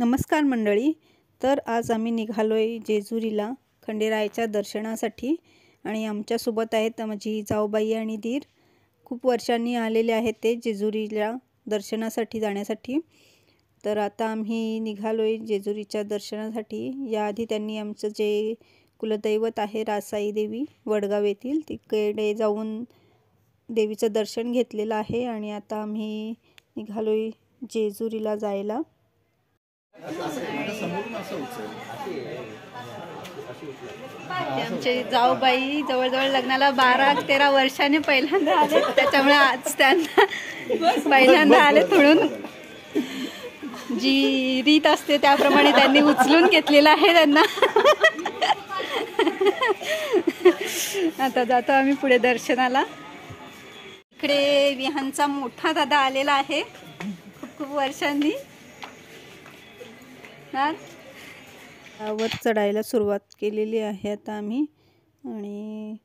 नमस्कार मंडळी. तर आज आम्ही निघालोय जेजुरीला खंडेरायाच्या दर्शनासाठी आणि आमच्यासोबत आहेत माझी जाऊबाई आणि दीर. खूप वर्षांनी आलेले आहेत ते जेजुरीला दर्शनासाठी जाण्यासाठी. तर आता आम्ही निघालोय जेजुरीच्या दर्शनासाठी. याआधी त्यांनी आमचं जे कुलदैवत आहे रासाई देवी वडगाव येथील तिकडे जाऊन देवीचं दर्शन घेतलेलं आहे आणि आता आम्ही निघालोय जेजुरीला जायला. आमचे जाऊबाई जवळजवळ लग्नाला 12-13 वर्षांनी पहिल्यांदा आले, त्याच्यामुळे आज त्यांना पहिल्यांदा आले म्हणून जी रीत असते त्याप्रमाणे त्यांनी उचलून घेतलेलं आहे त्यांना. आता जातो आम्ही पुढे दर्शनाला. इकडे विहानचा मोठा दादा आलेला आहे खूप वर्षांनी. वर चढायला सुरुवात केलेली आहे आता आम्ही आणि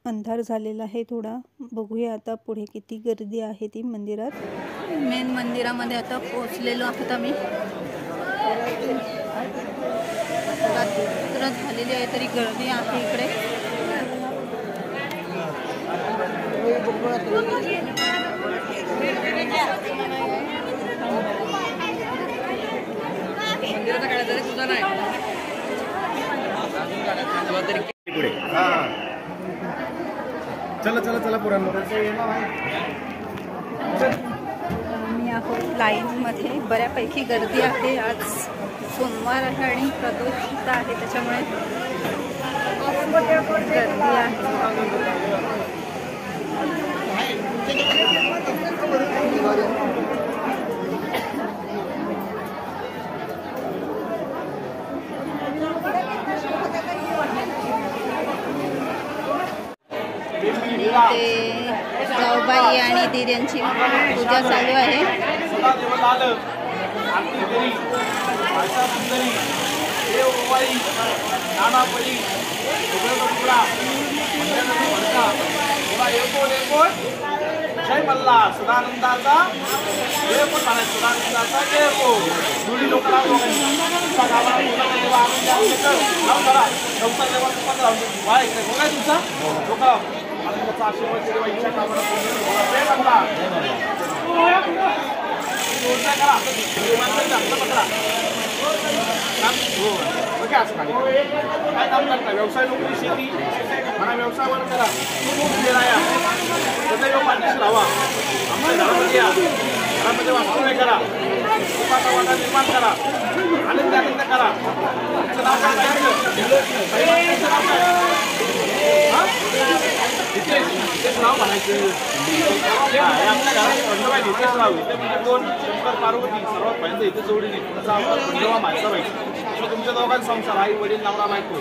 अंधार झालेला आहे थोडा. बघूया आता पुढे किती गर्दी आहे ती मंदिरात. मेन मंदिरामध्ये आता पोहोचलेलो आहोत आम्ही. रात्र झालेली आहे तरी गर्दी आहे इकडे. चला चला चला पुराण आम्ही आहोत लाईनमध्ये. बऱ्यापैकी गर्दी आहे. आज सोमवार आहे आणि प्रदोषता आहे त्याच्यामुळे गर्दी आहे. ते जाऊबाई आणि दीर यांची पूजा चालू आहे. जय मल्ला सदानंदाचा जय पण म्हणायचं. सदानंदाचा जय हो. जुडी लोक करा नवसा देवा तुम्हाला राहून बाय बघाय तुमचा लोक आनंदाचा आशीर्वाद देवा इच्छा कामना जय मल्ला करा. काय काम करता? व्यवसाय नोकरी शेती म्हणा व्यवसायावर करा. सदैव पाठीशी राहावा. आमच्या घरामध्ये या. घरामध्ये वास्तव्य करा. सुखाचा वाटा निर्माण करा. आनंद आनंद करा. तुमचं नाव काय नितेश नाव म्हणायचं. आमच्या घरात खंडोबा नितेश राव. इथे म्हणजे कोण शंकर पार्वती सर्वात पहिल्यांदा इथे जोडीने तुमचा खंडोबा माणसा पाहिजे. तुमच्या दोघांचा संसार आई वडील नवरा बायको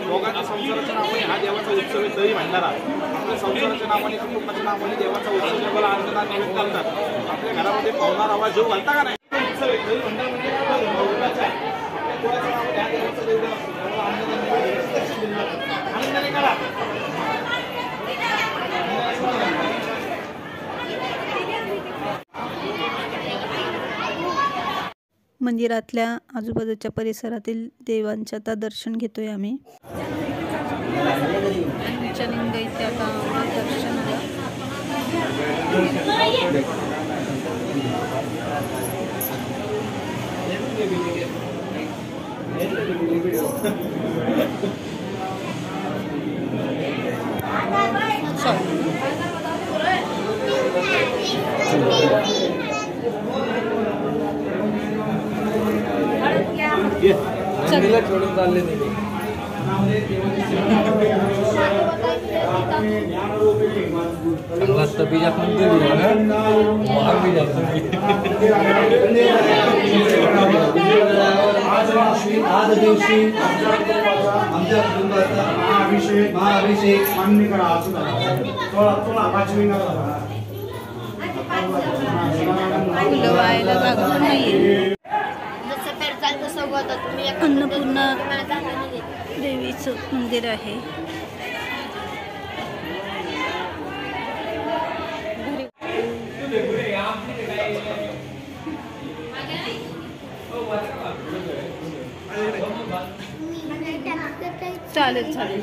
दोघांच्या संसाराच्या नावाने हा देवाचा उत्सव आहे. तरी म्हणणारा आपल्या संसाराच्या नावाने कुटुंबाच्या नावाने देवाचा उत्सव देवाला आनंदात निवेदन करतात. आपल्या घरामध्ये पावणार आवाज जेव घालता का नाही? उत्सव आहे. तरी म्हणणार म्हणजे आनंदाने करा. मंदिरातल्या आजूबाजूच्या परिसरातील देवांचे आता दर्शन घेतोय आम्ही. पंचलिंग इथे आता दर्शन आहे. सोडून चालले नाही. आज दिवशी आमच्या कुटुंबाचा महाअभिषेक मान्य करा. थोडा 5 मिनिटाला फुलं व्हायला जागा नाही. अन्नपूर्णा देवीचं मंदिर आहे. चालेल चालेल.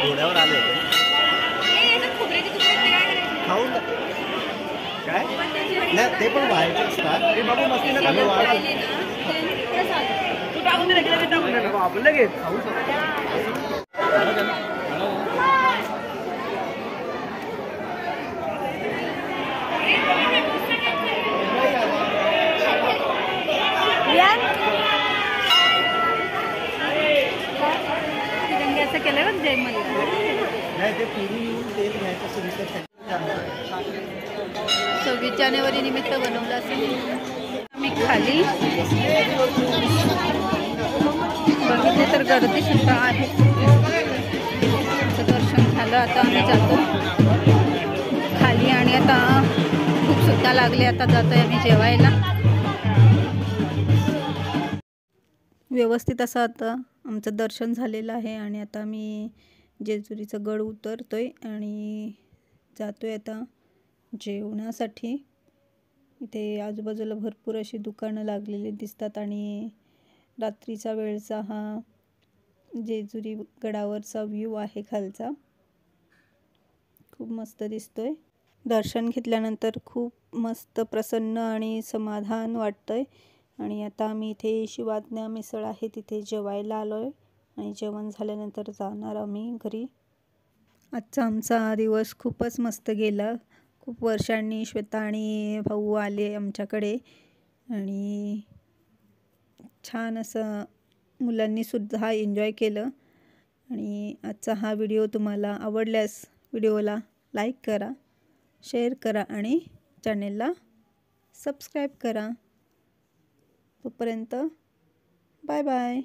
घोड्यावर आले होते खाऊन काय नाही ते पण बाहेरचे असतात ते बाबू मस्ती नका तू टाकून दे टाकून लगेच खाऊ केलं बघ जय मला नाही ते पुरी येऊन तेल घ्यायचं 26 जानेवारी निमित्त बनवलं असेल. आम्ही खाली बघितले तर गर्दी सुद्धा आहे. दर्शन झालं. आता आम्ही जातो खाली आणि आता भूक सुद्धा लागली. आता जातोय आम्ही जेवायला. व्यवस्थित असं आता आमचं दर्शन झालेलं आहे आणि आता मी जेजुरीचं गड उतरतोय आणि जातोय आता जेवणासाठी. इथे आजूबाजूला भरपूर अशी दुकानं लागलेली दिसतात आणि रात्रीचा वेळचा हा जेजुरी गडावरचा व्ह्यू आहे खालचा. खूप मस्त दिसतोय. दर्शन घेतल्यानंतर खूप मस्त प्रसन्न आणि समाधान वाटतंय. आणि आता आम्ही इथे शिवाज्ञा मिसळ आहे तिथे जेवायला आलोय आणि जेवण झाल्यानंतर जाणार आम्ही घरी. आजचा आमचा दिवस खूपच मस्त गेला. खूप वर्षांनी श्वेता आणि भाऊ आले आमच्याकडे आणि छान असं मुलांनी सुद्धा एन्जॉय केलं. आणि आजचा हा व्हिडिओ तुम्हाला आवडल्यास व्हिडिओला लाईक करा, शेअर करा आणि चॅनेलला सबस्क्राईब करा. तोपर्यंत बाय बाय.